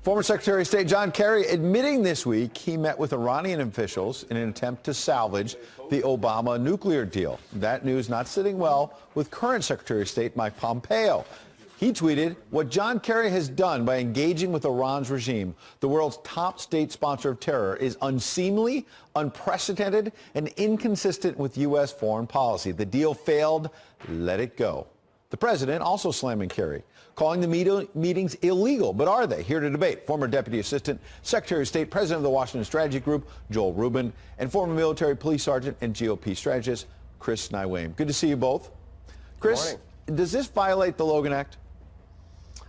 Former Secretary of State John Kerry admitting this week he met with Iranian officials in an attempt to salvage the Obama nuclear deal. That news not sitting well with current Secretary of State Mike Pompeo. He tweeted, "What John Kerry has done by engaging with Iran's regime, the world's top state sponsor of terror, is unseemly, unprecedented, and inconsistent with U.S. foreign policy. The deal failed. Let it go." The president also slamming Kerry, calling the meetings illegal. But are they? Here to debate, former Deputy Assistant Secretary of State, President of the Washington Strategy Group, Joel Rubin, and former military police sergeant and GOP strategist, Chris Nywame. Good to see you both. Chris, does this violate the Logan Act?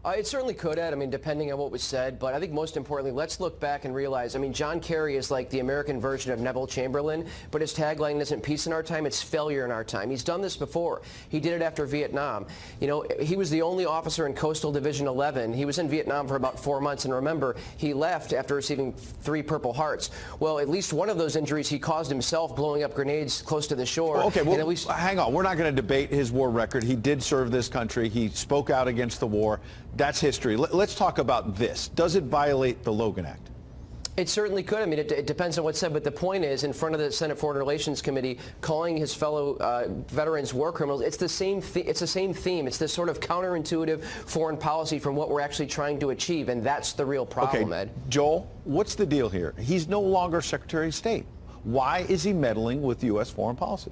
It certainly could, Ed. I mean, depending on what was said. But I think most importantly, let's look back and realize, I mean, John Kerry is like the American version of Neville Chamberlain, but his tagline isn't peace in our time, it's failure in our time. He's done this before. He did it after Vietnam. You know, he was the only officer in Coastal Division 11. He was in Vietnam for about 4 months, and remember, he left after receiving 3 Purple Hearts. Well, at least one of those injuries he caused himself, blowing up grenades close to the shore. Well, okay, well, at least hang on. We're not going to debate his war record. He did serve this country. He spoke out against the war. That's history. Let's talk about this. Does it violate the Logan Act? It certainly could. I mean, it depends on what's said, but the point is, in front of the Senate Foreign Relations Committee, calling his fellow veterans war criminals, it's the same theme. It's this sort of counterintuitive foreign policy from what we're actually trying to achieve, and that's the real problem, Ed. Joel, what's the deal here? He's no longer Secretary of State. Why is he meddling with U.S. foreign policy?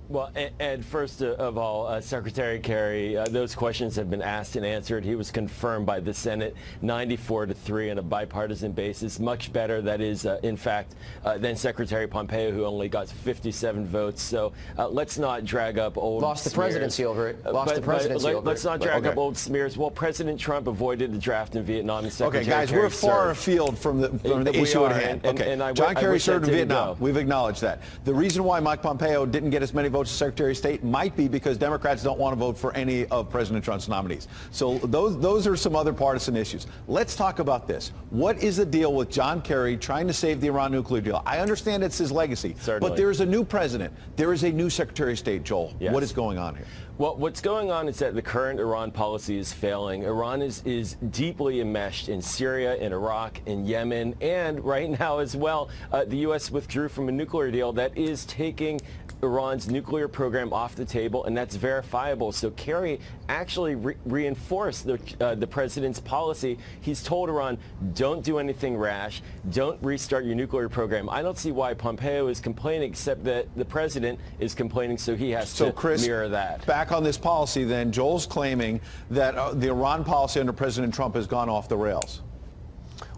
Well, Ed, first of all, Secretary Kerry, those questions have been asked and answered. He was confirmed by the Senate 94-3 on a bipartisan basis. Much better, that is, in fact, than Secretary Pompeo, who only got 57 votes. So let's not drag up old Lost the smears. Presidency over it. Let's not drag up old smears. Well, President Trump avoided the draft in Vietnam. And Secretary Okay, guys, Kerry we're far afield from the issue at hand. Okay, John Kerry served in Vietnam. We've acknowledged that. The reason why Mike Pompeo didn't get as many votes as Secretary of State might be because Democrats don't want to vote for any of President Trump's nominees. So those are some other partisan issues. Let's talk about this. What is the deal with John Kerry trying to save the Iran nuclear deal? I understand it's his legacy, Certainly. But there is a new president. There is a new Secretary of State, Joel. Yes. What is going on here? Well, what's going on is that the current Iran policy is failing. Iran is deeply enmeshed in Syria, in Iraq, in Yemen, and right now as well, the U.S. withdrew from a nuclear deal that is taking Iran's nuclear program off the table, and that's verifiable. So Kerry actually reinforced the president's policy. He's told Iran, don't do anything rash, don't restart your nuclear program. I don't see why Pompeo is complaining, except that the president is complaining, so he has to mirror that. Back on this policy then, Joel's claiming that the Iran policy under President Trump has gone off the rails.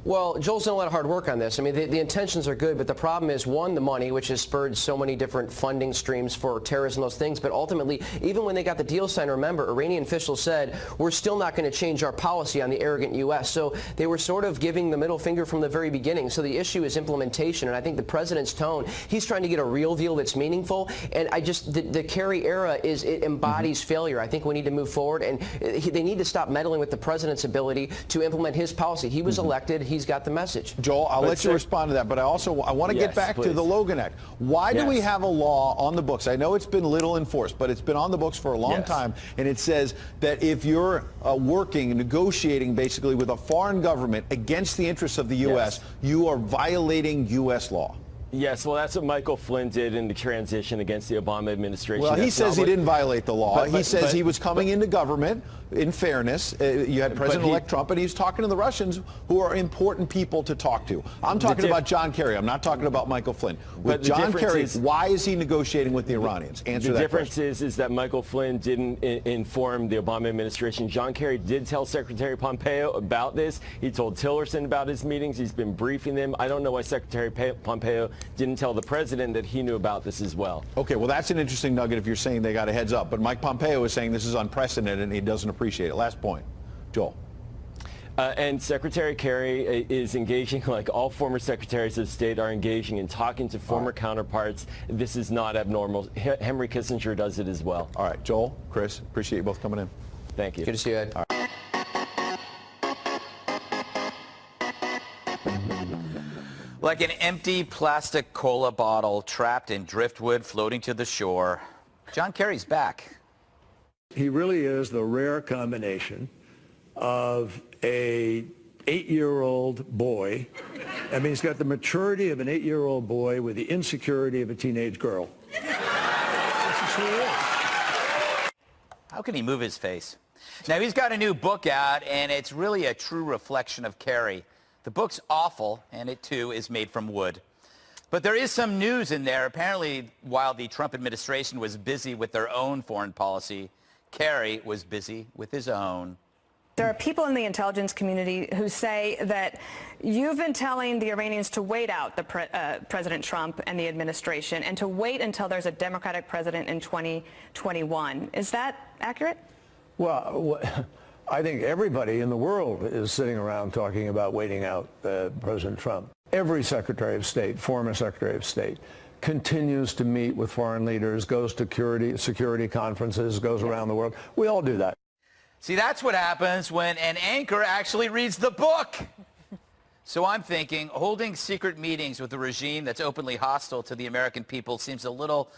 Well, Joel's done a lot of hard work on this. I mean, the intentions are good, but the problem is, one, the money, which has spurred so many different funding streams for terrorism and those things. But ultimately, even when they got the deal signed, remember, Iranian officials said, we're still not going to change our policy on the arrogant U.S. So they were sort of giving the middle finger from the very beginning. So the issue is implementation. And I think the president's tone, he's trying to get a real deal that's meaningful. And the Kerry era it embodies failure. I think we need to move forward. And they need to stop meddling with the president's ability to implement his policy. He was elected. He's got the message. Joel, I'll let you respond to that, but I want to get back to the Logan Act. Why do we have a law on the books? I know it's been little enforced, but it's been on the books for a long time, and it says that if you're negotiating basically with a foreign government against the interests of the U.S., you are violating U.S. law. Yes, well, that's what Michael Flynn did in the transition against the Obama administration. Well, he says he didn't violate the law. He says he was coming into government in fairness. You had President-elect Trump, and he's talking to the Russians, who are important people to talk to. I'm talking about John Kerry. I'm not talking about Michael Flynn. With John Kerry, why is he negotiating with the Iranians? Answer that question. The difference is that Michael Flynn didn't inform the Obama administration. John Kerry did tell Secretary Pompeo about this. He told Tillerson about his meetings. He's been briefing them. I don't know why Secretary Pompeo didn't tell the president that he knew about this as well. Okay, well, that's an interesting nugget if you're saying they got a heads up. But Mike Pompeo is saying this is unprecedented and he doesn't appreciate it. Last point. Joel. And Secretary Kerry is engaging, like all former secretaries of state are engaging in talking to former counterparts. This is not abnormal. Henry Kissinger does it as well. All right, Joel, Chris, appreciate you both coming in. Thank you. Good to see you, Ed. Like an empty plastic cola bottle trapped in driftwood floating to the shore, John Kerry's back. He really is the rare combination of a 8-year-old boy. I mean, he's got the maturity of an 8-year-old boy with the insecurity of a teenage girl. This is who he is. How can he move his face? Now, he's got a new book out, and it's really a true reflection of Kerry. The book's awful, and it, too, is made from wood. But there is some news in there. Apparently, while the Trump administration was busy with their own foreign policy, Kerry was busy with his own. There are people in the intelligence community who say that you've been telling the Iranians to wait out President Trump and the administration and to wait until there's a Democratic president in 2021. Is that accurate? Well, I think everybody in the world is sitting around talking about waiting out President Trump. Every Secretary of State, former Secretary of State, continues to meet with foreign leaders, goes to security conferences, goes around the world. We all do that. See, that's what happens when an anchor actually reads the book. So I'm thinking holding secret meetings with a regime that's openly hostile to the American people seems a little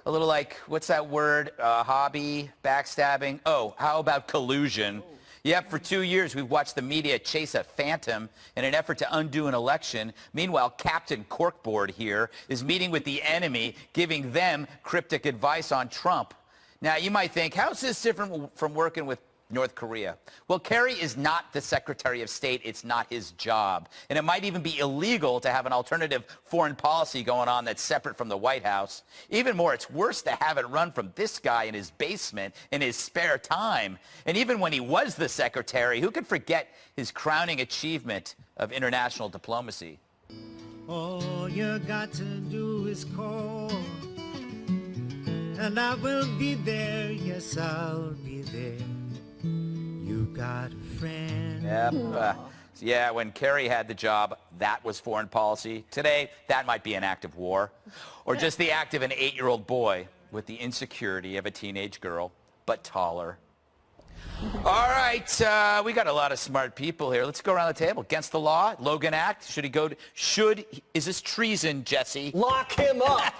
like, what's that word, hobby, backstabbing? Oh, how about collusion? Yep, for 2 years we've watched the media chase a phantom in an effort to undo an election. Meanwhile, Captain Corkboard here is meeting with the enemy, giving them cryptic advice on Trump. Now, you might think, how's this different from working with North Korea? Well, Kerry is not the Secretary of State. It's not his job. And it might even be illegal to have an alternative foreign policy going on that's separate from the White House. Even more, it's worse to have it run from this guy in his basement in his spare time. And even when he was the secretary, who could forget his crowning achievement of international diplomacy? All you got to do is call, and I will be there. Yes, I'll be there. You got a friend. Yep. Yeah, when Kerry had the job, that was foreign policy. Today, that might be an act of war. Or just the act of an 8-year-old boy with the insecurity of a teenage girl, but taller. All right, we got a lot of smart people here. Let's go around the table. Against the law, Logan Act. Is this treason, Jesse? Lock him up.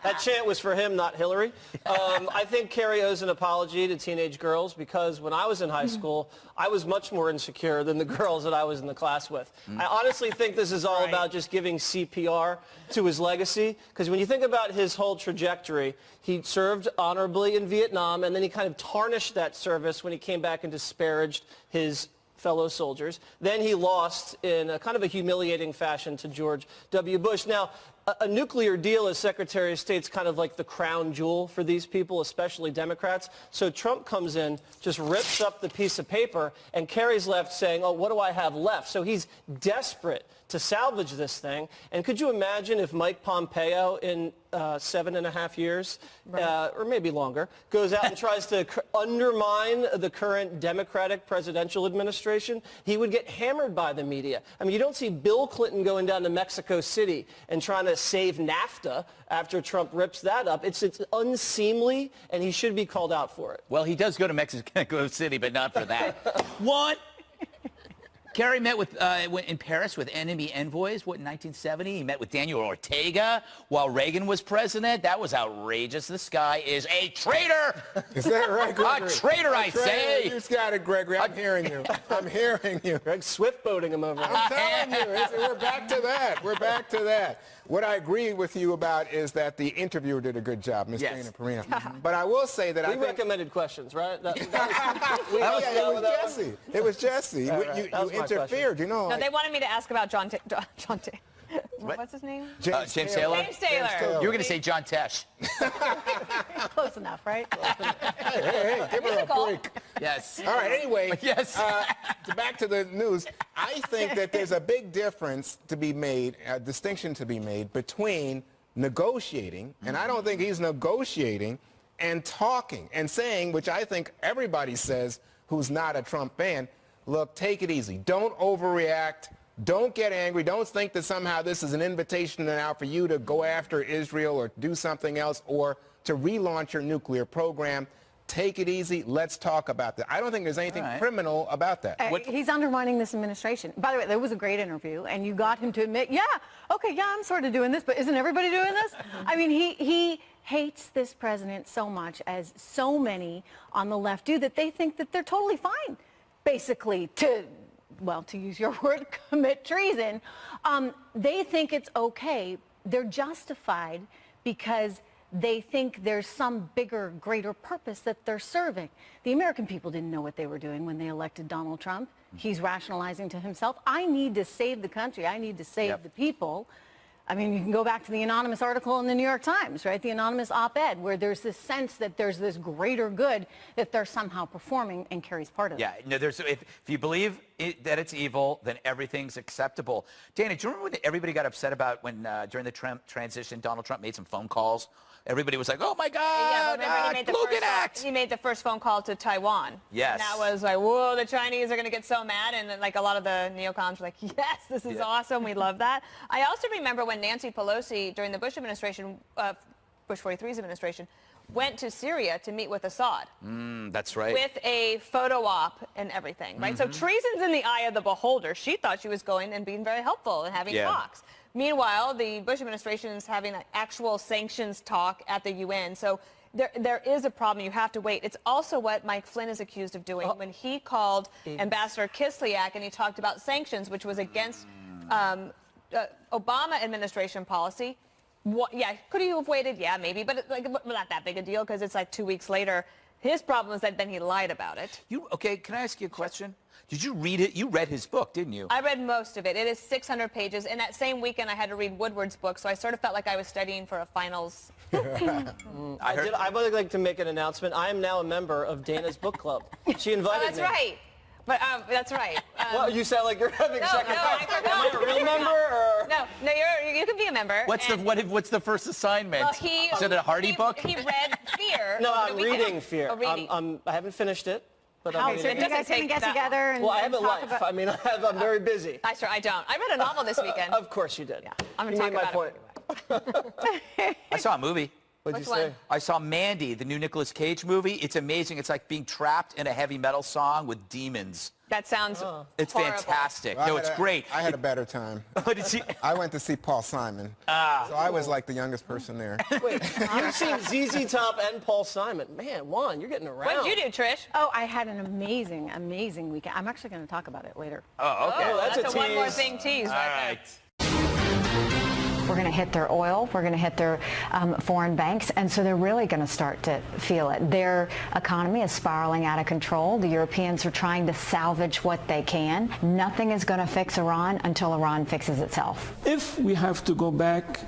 That chant was for him, not Hillary. I think Kerry owes an apology to teenage girls because when I was in high school, I was much more insecure than the girls that I was in the class with. I honestly think this is all about just giving CPR to his legacy, because when you think about his whole trajectory, he served honorably in Vietnam, and then he kind of tarnished that service when he came back and disparaged his fellow soldiers. Then he lost in a kind of a humiliating fashion to George W. Bush. Now, a nuclear deal as Secretary of State's kind of like the crown jewel for these people, especially Democrats. So Trump comes in, just rips up the piece of paper, and Kerry's left saying, oh, what do I have left? So he's desperate to salvage this thing. And could you imagine if Mike Pompeo in 7.5 years, or maybe longer, goes out and tries to undermine the current Democratic presidential administration? He would get hammered by the media. I mean, you don't see Bill Clinton going down to Mexico City and trying to save NAFTA after Trump rips that up. It's unseemly, and he should be called out for it. Well, he does go to Mexico City, but not for that. What? Kerry met in Paris with enemy envoys, in 1970? He met with Daniel Ortega while Reagan was president. That was outrageous. This guy is a traitor. Is that right, Gregory? A traitor, I say. You got it, Gregory. I'm hearing you. I'm hearing you. Greg swift-boating him over. I'm telling you. We're back to that. We're back to that. What I agree with you about is that the interviewer did a good job, Ms. Dana Perino. But I will say that we recommended questions, right? It was Jesse. It was Jesse. You interfered, you know. No, they wanted me to ask about John what's his name? James Taylor? James Taylor. You were going to say John Tesh. Close enough, right? Hey, give her a break. Yes. All right, anyway, yes. Back to the news. I think that there's a big difference to be made, a distinction to be made between negotiating, and I don't think he's negotiating, and talking and saying, which I think everybody says who's not a Trump fan, look, take it easy. Don't overreact. Don't get angry. Don't think that somehow this is an invitation now for you to go after Israel or do something else or to relaunch your nuclear program. Take it easy. Let's talk about that. I don't think there's anything criminal about that. He's undermining this administration. By the way, that was a great interview, and you got him to admit, I'm sort of doing this, but isn't everybody doing this? I mean, he hates this president so much, as so many on the left do, that they think that they're totally fine, basically, to well, to use your word, commit treason, they think it's okay. They're justified because they think there's some bigger, greater purpose that they're serving. The American people didn't know what they were doing when they elected Donald Trump. He's rationalizing to himself, I need to save the country. I need to save the people. I mean, you can go back to the anonymous article in the New York Times, right? The anonymous op-ed, where there's this sense that there's this greater good that they're somehow performing, and Kerry's part of it. Yeah, no, if you believe that it's evil, then everything's acceptable. Dana, do you remember when everybody got upset about when during the Trump transition, Donald Trump made some phone calls? Everybody was like, oh my God, Logan Act. He made the first phone call to Taiwan. Yes. And that was like, whoa, the Chinese are going to get so mad. And then, like, a lot of the neocons were like, yes, this is awesome. We love that. I also remember when Nancy Pelosi, during the Bush administration, Bush 43's administration, went to Syria to meet with Assad. That's right. With a photo op and everything, right? So treason's in the eye of the beholder. She thought she was going and being very helpful and having talks. Meanwhile, the Bush administration is having an actual sanctions talk at the UN. So there is a problem. You have to wait. It's also what Mike Flynn is accused of doing when he called Ambassador Kislyak and he talked about sanctions, which was against Obama administration policy. Yeah, could you have waited? Yeah, maybe, but like not that big a deal because it's like 2 weeks later. His problem is that then he lied about it. Okay, can I ask you a question? Did you read it? You read his book, didn't you? I read most of it. It is 600 pages. And that same weekend, I had to read Woodward's book, so I sort of felt like I was studying for a finals. I would like to make an announcement. I am now a member of Dana's book club. She invited me. That's right. But that's right. Well, you sound like you're having second thoughts. Am I a real member? Or? No, you can be a member. What's the first assignment? Well, is it a Hardy book? He read Fear. No, I'm reading Fear. Oh, reading. I haven't finished it. But How, so you guys can get together and I have a life. about... I mean, I'm very busy. I don't. I read a novel this weekend. Of course you did. Yeah, I'm going to talk about it. I saw a movie. What'd you Which say? one? I saw Mandy, the new Nicolas Cage movie. It's amazing. It's like being trapped in a heavy metal song with demons. That sounds It's horrible. fantastic. Well, No, it's great. I had a better time. Did you? I went to see Paul Simon. So I was like the youngest person there. Wait, you've seen ZZ Top and Paul Simon. Man, Juan, you're getting around. What did you do, Trish? Oh, I had an amazing, amazing weekend. I'm actually going to talk about it later. Oh, okay. Oh, that's a one more tease. thing tease All right right. We're going to hit their oil. We're going to hit their foreign banks. And so they're really going to start to feel it. Their economy is spiraling out of control. The Europeans are trying to salvage what they can. Nothing is going to fix Iran until Iran fixes itself. If we have to go back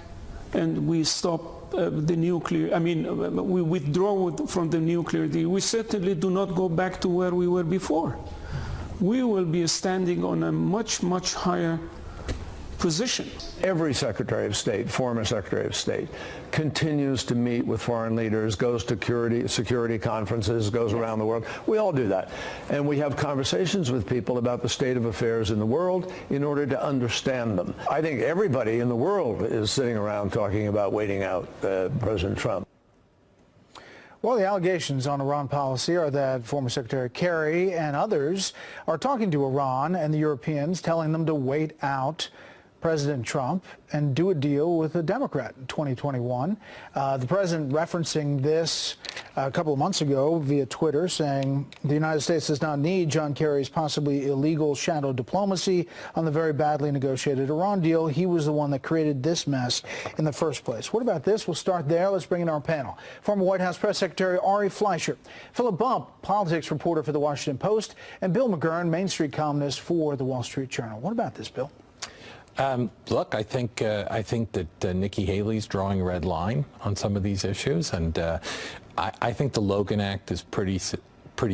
and we stop the nuclear, we withdraw from the nuclear deal, we certainly do not go back to where we were before. We will be standing on a much, much higher position. Every Secretary of State, former Secretary of State, continues to meet with foreign leaders, goes to security conferences, goes around the world. We all do that. And we have conversations with people about the state of affairs in the world in order to understand them. I think everybody in the world is sitting around talking about waiting out President Trump. Well, the allegations on Iran policy are that former Secretary Kerry and others are talking to Iran and the Europeans, telling them to wait out President Trump and do a deal with a Democrat in 2021. The president referencing this a couple of months ago via Twitter, saying the United States does not need John Kerry's possibly illegal shadow diplomacy on the very badly negotiated Iran deal. He was the one that created this mess in the first place. What about this? We'll start there. Let's bring in our panel. Former White House Press Secretary Ari Fleischer, Philip Bump, politics reporter for The Washington Post, and Bill McGurn, Main Street columnist for The Wall Street Journal. What about this, Bill? Look, I think that Nikki Haley's drawing a red line on some of these issues, and I think the Logan Act is pretty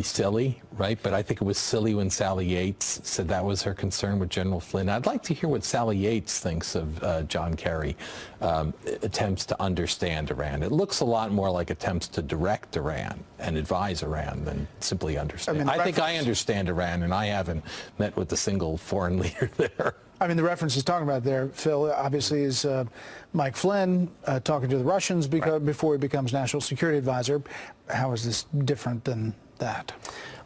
silly, right? But I think it was silly when Sally Yates said that was her concern with General Flynn. I'd like to hear what Sally Yates thinks of John Kerry attempts to understand Iran. It looks a lot more like attempts to direct Iran and advise Iran than simply understand. I think I understand Iran, and I haven't met with a single foreign leader there. I mean, the reference he's talking about there, Phil, obviously is Mike Flynn talking to the Russians before he becomes National Security Advisor. How is this different than that?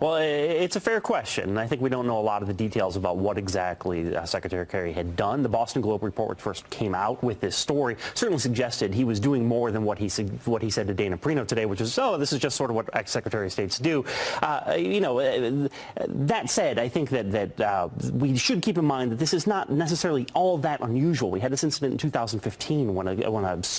Well, it's a fair question. I think we don't know a lot of the details about what exactly Secretary Kerry had done. The Boston Globe report, which first came out with this story, certainly suggested he was doing more than what he said to Dana Perino today, which is, oh, this is just sort of what ex-Secretary of States do. That said, I think that we should keep in mind that this is not necessarily all that unusual. We had this incident in 2015 when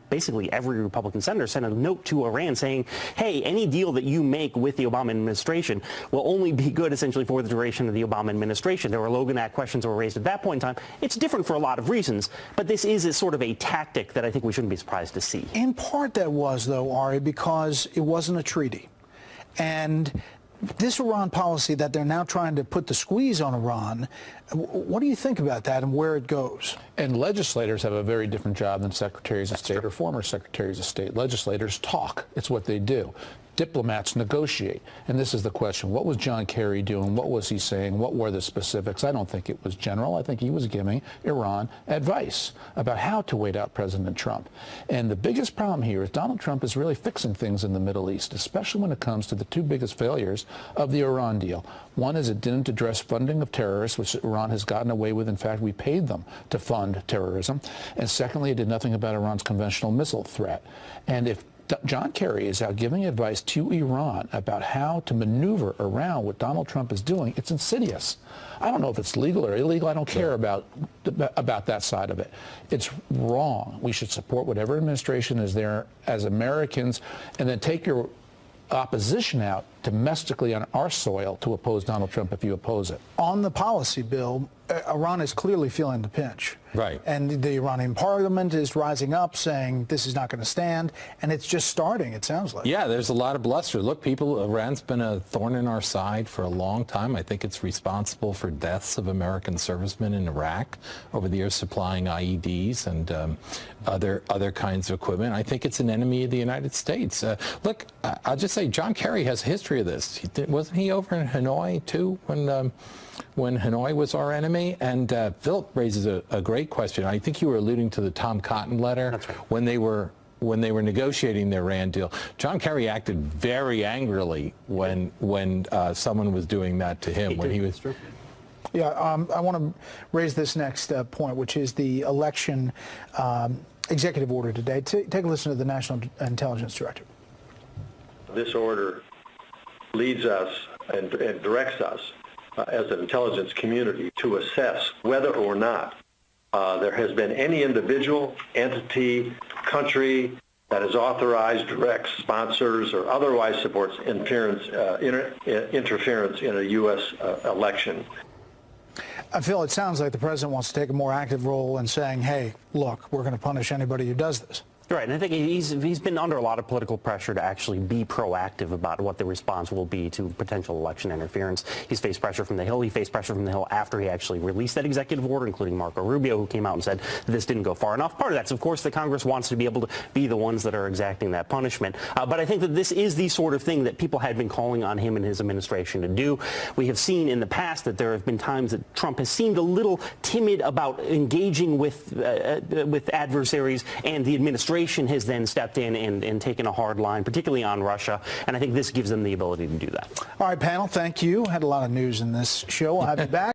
basically every Republican senator sent a note to Iran saying, hey, any deal that you make with the Obama administration will only be good essentially for the duration of the Obama administration. There were Logan Act questions that were raised at that point in time. It's different for a lot of reasons, but this is a sort of a tactic that I think we shouldn't be surprised to see. In part that was, though, Ari, because it wasn't a treaty. And this Iran policy that they're now trying to put the squeeze on Iran, what do you think about that and where it goes? And legislators have a very different job than secretaries of state or former secretaries of state. Legislators talk. It's what they do. Diplomats negotiate. And this is the question. What was John Kerry doing? What was he saying? What were the specifics? I don't think it was general. I think he was giving Iran advice about how to wait out President Trump. And the biggest problem here is Donald Trump is really fixing things in the Middle East, especially when it comes to the two biggest failures of the Iran deal. One is it didn't address funding of terrorists, which Iran has gotten away with. In fact, we paid them to fund terrorism. And secondly, it did nothing about Iran's conventional missile threat. And if John Kerry is out giving advice to Iran about how to maneuver around what Donald Trump is doing, it's insidious. I don't know if it's legal or illegal. I don't care about that side of it. It's wrong. We should support whatever administration is there as Americans and then take your opposition out domestically on our soil to oppose Donald Trump if you oppose it. On the policy bill, Iran is clearly feeling the pinch. Right. And the Iranian parliament is rising up saying this is not going to stand, and it's just starting, it sounds like. Yeah, there's a lot of bluster. Look, Iran's been a thorn in our side for a long time. I think it's responsible for deaths of American servicemen in Iraq over the years, supplying IEDs and other kinds of equipment. I think it's an enemy of the United States. Look, I'll just say John Kerry has a history of this. Wasn't he over in Hanoi, too, when Hanoi was our enemy? And Philip raises a great question. I think you were alluding to the Tom Cotton letter. That's right. When they were negotiating the Iran deal. John Kerry acted very angrily when someone was doing that to him. When he was. Yeah, I want to raise this next point, which is the election executive order today. Take a listen to the National Intelligence Director. This order leads us and directs us as an intelligence community to assess whether or not there has been any individual, entity, country that has authorized, directs, sponsors, or otherwise supports interference in a U.S. election. Phil, it sounds like the president wants to take a more active role in saying, hey, look, we're going to punish anybody who does this. Right, and I think he's been under a lot of political pressure to actually be proactive about what the response will be to potential election interference. He's faced pressure from the Hill. He faced pressure from the Hill after he actually released that executive order, including Marco Rubio, who came out and said this didn't go far enough. Part of that's, of course, the Congress wants to be able to be the ones that are exacting that punishment. But I think that this is the sort of thing that people had been calling on him and his administration to do. We have seen in the past that there have been times that Trump has seemed a little timid about engaging with adversaries, and the administration has then stepped in and taken a hard line, particularly on Russia, and I think this gives them the ability to do that. All right, panel, thank you. Had a lot of news in this show. I'll have you back.